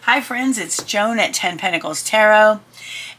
Hi friends, it's Joan at 10 Pentacles Tarot,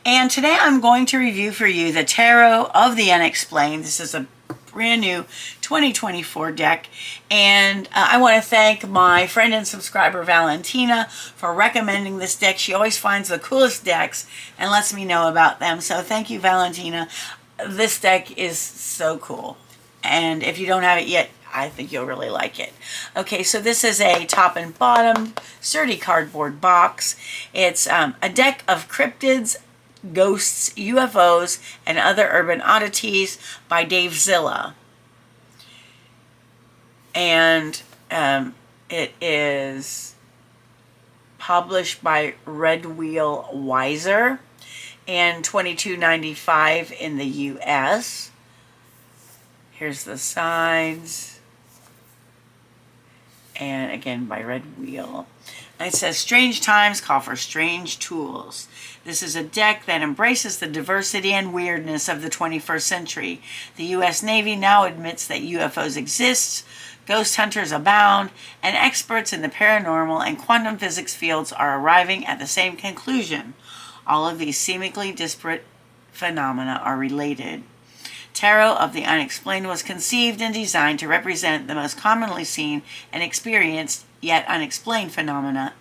and today I'm going to review for you the Tarot of the Unexplained. This is a brand new 2024 deck, and I want to thank my friend and subscriber Valentina for recommending this deck. She always finds the coolest decks and lets me know about them, so thank you, Valentina. This deck is so cool, and if you don't have it yet, I think you'll really like it. Okay, so this is a top and bottom sturdy cardboard box. It's a deck of cryptids, ghosts, UFOs, and other urban oddities by Davezilla. And it is published by Red Wheel Wiser and $22.95 in the US. Here's the sides. And again by Red Wheel. And it says, strange times call for strange tools. This is a deck that embraces the diversity and weirdness of the 21st century. The U.S. Navy now admits that UFOs exist, ghost hunters abound, and experts in the paranormal and quantum physics fields are arriving at the same conclusion. All of these seemingly disparate phenomena are related. Tarot of the Unexplained was conceived and designed to represent the most commonly seen and experienced yet unexplained phenomena,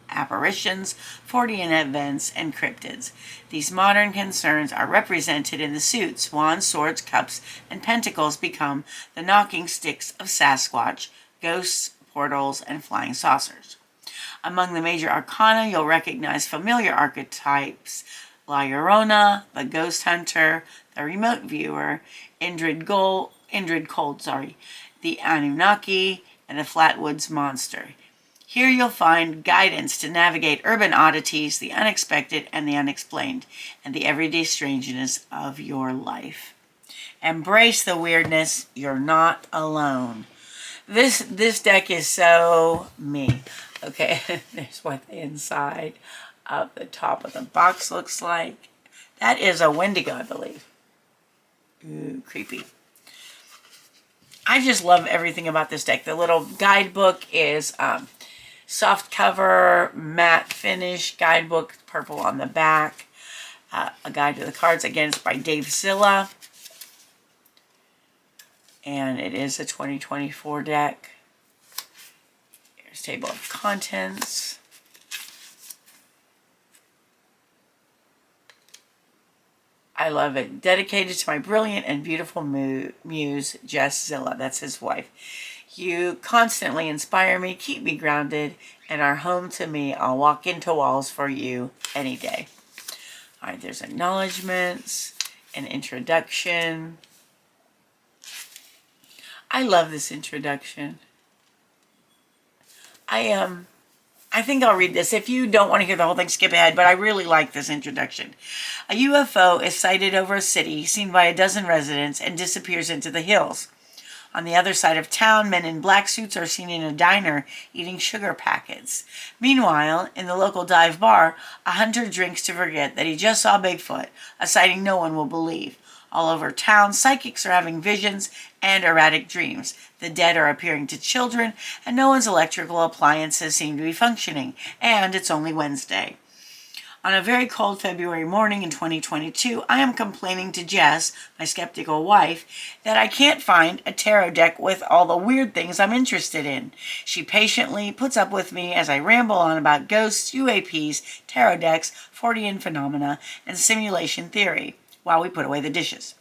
apparitions, Fortean events, and cryptids. These modern concerns are represented in the suits. Wands, swords, cups, and pentacles become the knocking sticks of Sasquatch, ghosts, portals, and flying saucers. Among the major arcana, you'll recognize familiar archetypes: La Llorona, the Ghost Hunter, the Remote Viewer, Indrid Cold, the Anunnaki, and the Flatwoods Monster. Here you'll find guidance to navigate urban oddities, the unexpected and the unexplained, and the everyday strangeness of your life. Embrace the weirdness. You're not alone. This deck is so me. Okay, there's what the inside of the top of the box looks like. That is a Wendigo, I believe. Ooh, creepy. I just love everything about this deck. The little guidebook is soft cover, matte finish guidebook, purple on the back. A guide to the cards. Again, it's by Davezilla. And it is a 2024 deck. Here's table of contents. I love it. Dedicated to my brilliant and beautiful muse, Jess Zilla. That's his wife. You constantly inspire me, keep me grounded, and are home to me. I'll walk into walls for you any day. All right, there's acknowledgments, an introduction. I love this introduction. I think I'll read this. If you don't want to hear the whole thing, skip ahead, but I really like this introduction. A UFO is sighted over a city, seen by a dozen residents, and disappears into the hills. On the other side of town, men in black suits are seen in a diner eating sugar packets. Meanwhile, in the local dive bar, a hunter drinks to forget that he just saw Bigfoot, a sighting no one will believe. All over town, psychics are having visions and erratic dreams. The dead are appearing to children, and no one's electrical appliances seem to be functioning, and it's only Wednesday. On a very cold February morning in 2022, I am complaining to Jess, my skeptical wife, that I can't find a tarot deck with all the weird things I'm interested in. She patiently puts up with me as I ramble on about ghosts, UAPs, tarot decks, Fortean phenomena, and simulation theory, while we put away the dishes.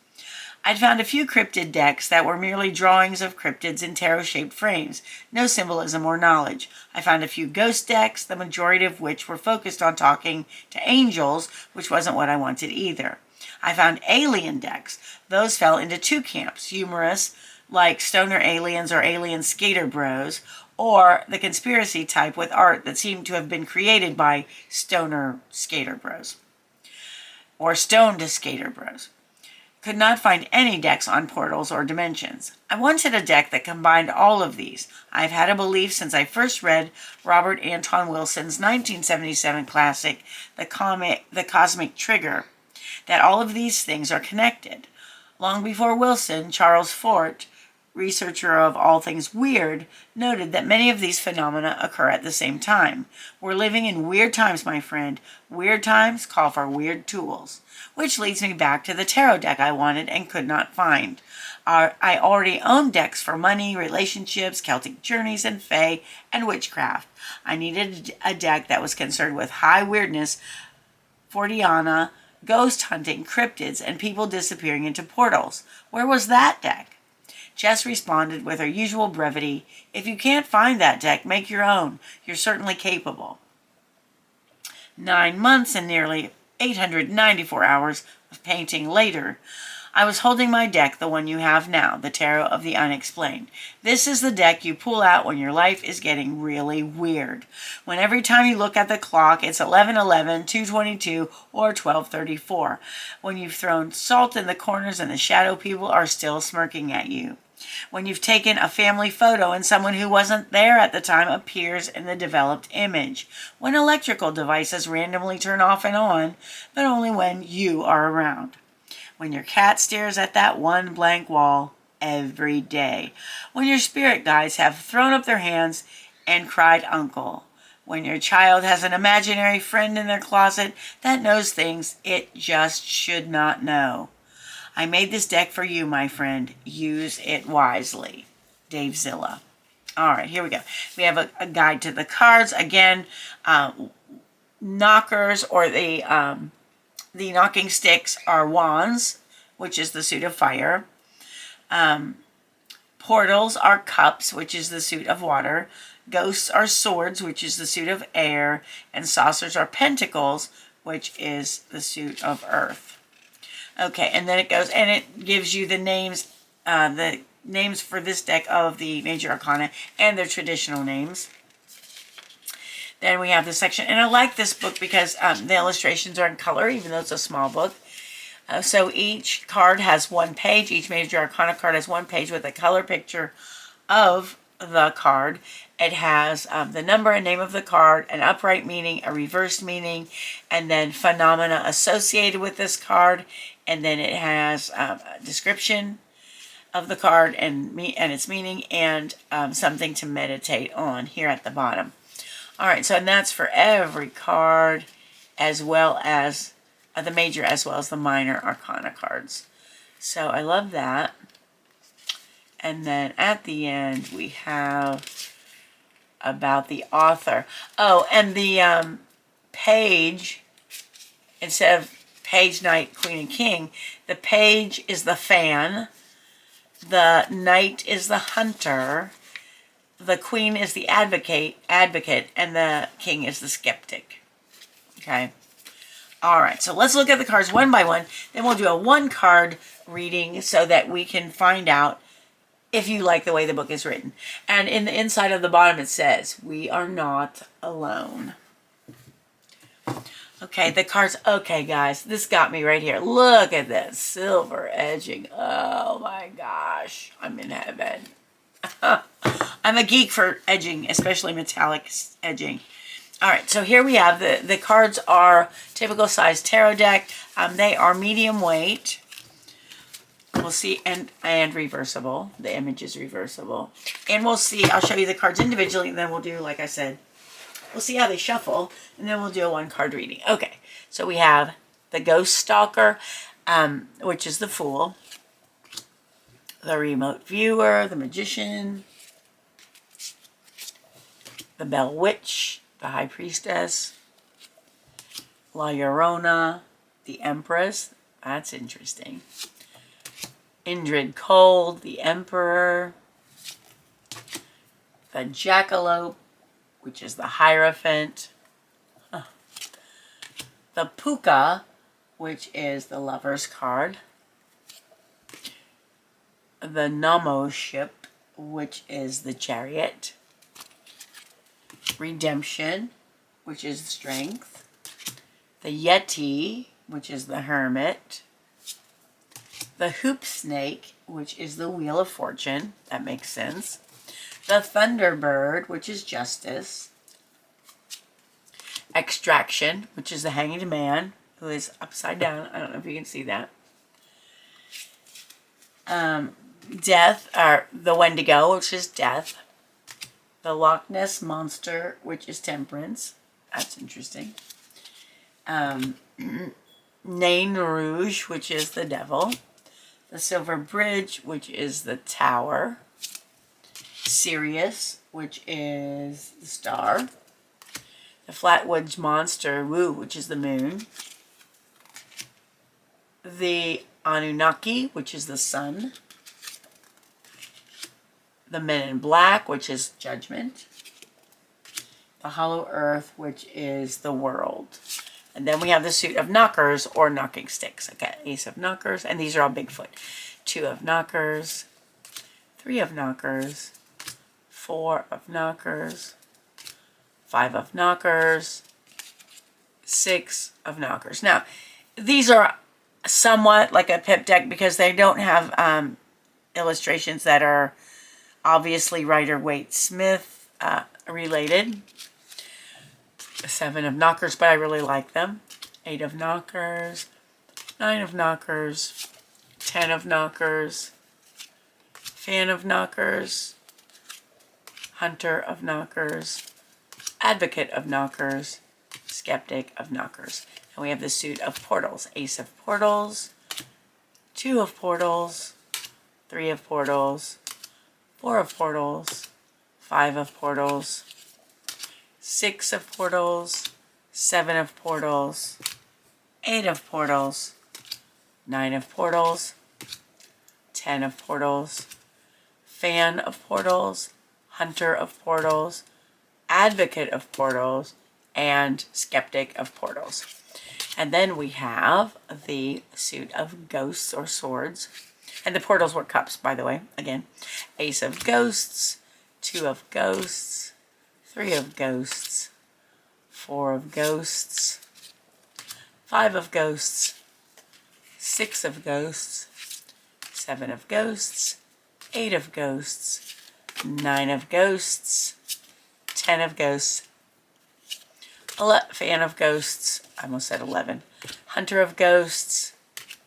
I'd found a few cryptid decks that were merely drawings of cryptids in tarot-shaped frames, no symbolism or knowledge. I found a few ghost decks, the majority of which were focused on talking to angels, which wasn't what I wanted either. I found alien decks. Those fell into two camps: humorous, like stoner aliens or alien skater bros, or the conspiracy type with art that seemed to have been created by stoner skater bros, or stoned skater bros. Could not find any decks on portals or dimensions. I wanted a deck that combined all of these. I've had a belief since I first read Robert Anton Wilson's 1977 classic, The Cosmic Trigger, that all of these things are connected. Long before Wilson, Charles Fort researcher of all things weird, noted that many of these phenomena occur at the same time. We're living in weird times, my friend. Weird times call for weird tools. Which leads me back to the tarot deck I wanted and could not find. I already own decks for money, relationships, Celtic journeys, and fae, and witchcraft. I needed a deck that was concerned with high weirdness, Forteana, ghost hunting, cryptids, and people disappearing into portals. Where was that deck? Jess responded with her usual brevity, "If you can't find that deck, make your own. You're certainly capable." 9 months and nearly 894 hours of painting later, I was holding my deck, the one you have now, the Tarot of the Unexplained. This is the deck you pull out when your life is getting really weird. When every time you look at the clock, it's 11:11, 2:22, or 12:34. When you've thrown salt in the corners and the shadow people are still smirking at you. When you've taken a family photo and someone who wasn't there at the time appears in the developed image. When electrical devices randomly turn off and on, but only when you are around. When your cat stares at that one blank wall every day. When your spirit guides have thrown up their hands and cried uncle. When your child has an imaginary friend in their closet that knows things it just should not know. I made this deck for you, my friend. Use it wisely. Davezilla. All right, here we go. We have a guide to the cards. Again, knockers or the knocking sticks are wands, which is the suit of fire. Portals are cups, which is the suit of water. Ghosts are swords, which is the suit of air. And saucers are pentacles, which is the suit of earth. Okay, and then it goes, and it gives you the names for this deck of the major arcana and their traditional names. Then we have this section, and I like this book because the illustrations are in color, even though it's a small book. So each card has one page. Each major arcana card has one page with a color picture of the card. It has the number and name of the card, an upright meaning, a reversed meaning, and then phenomena associated with this card. And then it has a description of the card and its meaning, and something to meditate on here at the bottom. All right, so and that's for every card, as well as the major as well as the minor arcana cards. So I love that. And then at the end we have about the author. Oh, and the page, instead of page, knight, queen, and king, the page is the fan, the knight is the hunter, the queen is the advocate, and the king is the skeptic. Okay. All right, so let's look at the cards one by one. Then we'll do a one-card reading so that we can find out if you like the way the book is written. And in the inside of the bottom it says, "We are not alone." Okay, the cards. Okay, guys, this got me right here. Look at this silver edging. Oh my gosh, I'm in heaven. I'm a geek for edging, especially metallic edging. All right, so here we have the cards are typical size tarot deck. They are medium weight. We'll see, and reversible. The image is reversible. And we'll see, I'll show you the cards individually, and then we'll do, like I said, we'll see how they shuffle, and then we'll do a one-card reading. Okay, so we have the Ghost Stalker, which is the Fool, the Remote Viewer, the Magician, the Bell Witch, the High Priestess, La Llorona, the Empress, that's interesting, Indrid Cold, the Emperor, the Jackalope, which is the Hierophant, the Puka, which is the Lover's card, the Namo Ship, which is the Chariot, Redemption, which is Strength, the Yeti, which is the Hermit, the Hoop Snake, which is the Wheel of Fortune, that makes sense, the Thunderbird, which is Justice, Extraction, which is the Hanged Man, who is upside down. I don't know if you can see that. Death, or the Wendigo, which is death. The Loch Ness Monster, which is temperance. That's interesting. Nain Rouge, which is the devil. The Silver Bridge, which is the tower. Sirius, which is the star. The Flatwoods Monster, Woo, which is the moon. The Anunnaki, which is the sun. The Men in Black, which is judgment. The Hollow Earth, which is the world. And then we have the suit of knockers or knocking sticks. Okay, Ace of knockers, and these are all Bigfoot. 2 of knockers, 3 of knockers, 4 of knockers, 5 of knockers, 6 of knockers. Now, these are somewhat like a pip deck because they don't have illustrations that are obviously Rider-Waite-Smith related. 7 of knockers, but I really like them. 8 of knockers, 9 of knockers, 10 of knockers, fan of knockers, hunter of knockers, advocate of knockers, skeptic of knockers. And we have the suit of portals. Ace of portals, 2 of portals, 3 of portals, 4 of portals, 5 of portals, 6 of portals, 7 of portals, 8 of portals, 9 of portals, 10 of portals, fan of portals, hunter of portals, advocate of portals, and skeptic of portals. And then we have the suit of ghosts or swords. And the portals were cups, by the way. Again, Ace of ghosts, 2 of ghosts, 3 of ghosts, 4 of ghosts, 5 of ghosts, 6 of ghosts, 7 of ghosts, 8 of ghosts, 9 of ghosts, 10 of ghosts, fan of ghosts, I almost said 11, hunter of ghosts,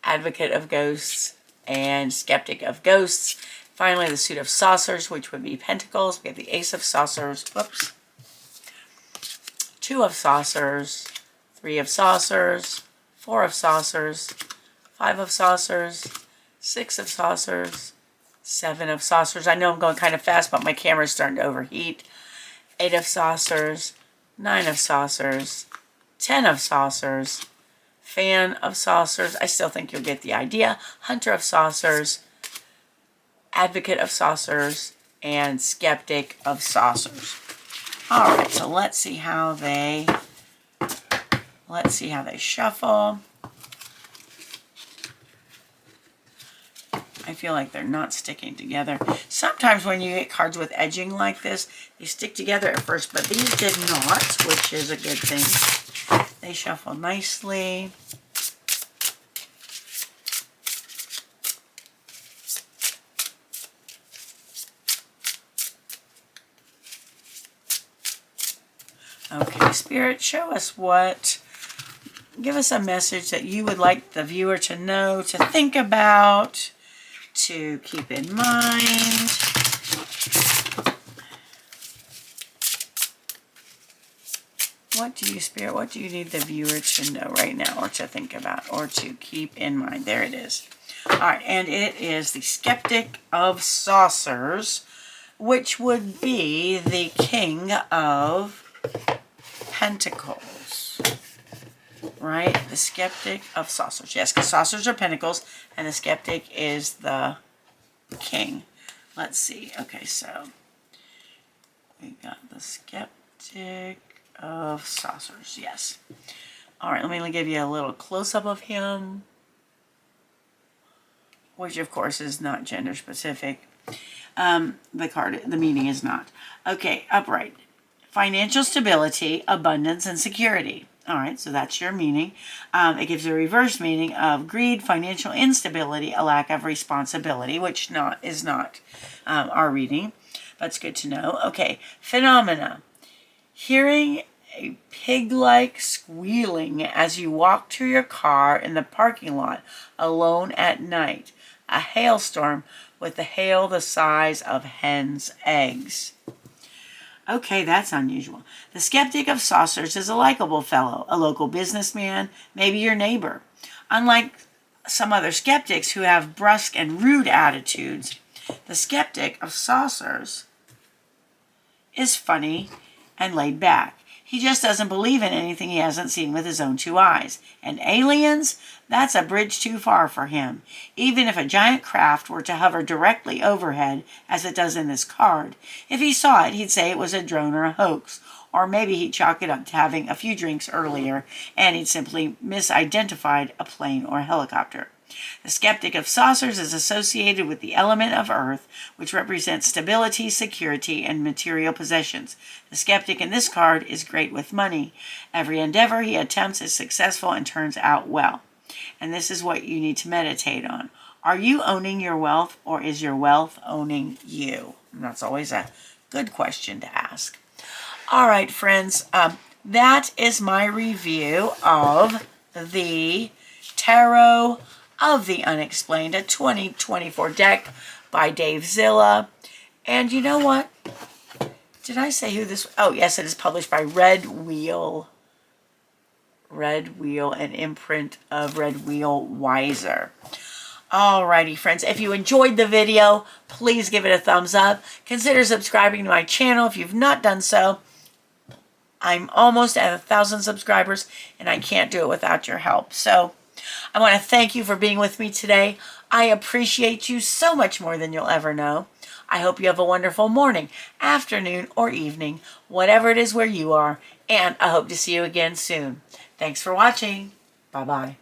advocate of ghosts, and skeptic of ghosts. Finally, the suit of saucers, which would be pentacles. We have the Ace of saucers, whoops, 2 of saucers, 3 of saucers, 4 of saucers, 5 of saucers, 6 of saucers, 7 of saucers. I know I'm going kind of fast, but my camera's starting to overheat. 8 of saucers, 9 of saucers, 10 of saucers, fan of saucers. I still think you'll get the idea. Hunter of saucers, advocate of saucers, and skeptic of saucers. All right, so let's see how they shuffle. I feel like they're not sticking together. Sometimes when you get cards with edging like this, they stick together at first, but these did not, which is a good thing. They shuffle nicely. Okay, Spirit, show us give us a message that you would like the viewer to know, to think about, to keep in mind. What do you, Spirit, what do you need the viewer to know right now, or to think about, or to keep in mind? There it is. All right, and it is the Skeptic of Saucers, which would be the King of Pentacles, right? The Skeptic of Saucers. Yes, because saucers are pentacles, and the Skeptic is the King. Let's see. Okay, so we got the Skeptic of Saucers. Yes. All right, let me give you a little close-up of him, which of course is not gender specific. The meaning is not. Okay, upright. Financial stability, abundance, and security. All right, so that's your meaning. It gives a reverse meaning of greed, financial instability, a lack of responsibility, which is not our reading. That's good to know. Okay, phenomena. Hearing a pig-like squealing as you walk to your car in the parking lot alone at night. A hailstorm with the hail the size of hen's eggs. Okay, that's unusual. The skeptic of saucers is a likable fellow, a local businessman, maybe your neighbor. Unlike some other skeptics who have brusque and rude attitudes, the skeptic of saucers is funny and laid back. He just doesn't believe in anything he hasn't seen with his own 2 eyes. And aliens? That's a bridge too far for him. Even if a giant craft were to hover directly overhead, as it does in this card, if he saw it, he'd say it was a drone or a hoax. Or maybe he'd chalk it up to having a few drinks earlier, and he'd simply misidentified a plane or a helicopter. The skeptic of saucers is associated with the element of earth, which represents stability, security, and material possessions. The skeptic in this card is great with money. Every endeavor he attempts is successful and turns out well. And this is what you need to meditate on. Are you owning your wealth, or is your wealth owning you? And that's always a good question to ask. All right, friends, that is my review of the Tarot of the Unexplained, a 2024 deck by Davezilla. And you know what? Did I say who this? Oh, yes, it is published by Red Wheel. Red Wheel, an imprint of Red Wheel Wiser. Alrighty, friends. If you enjoyed the video, please give it a thumbs up. Consider subscribing to my channel if you've not done so. I'm almost at 1,000 subscribers, and I can't do it without your help. So I want to thank you for being with me today. I appreciate you so much more than you'll ever know. I hope you have a wonderful morning, afternoon, or evening, whatever it is where you are, and I hope to see you again soon. Thanks for watching. Bye-bye.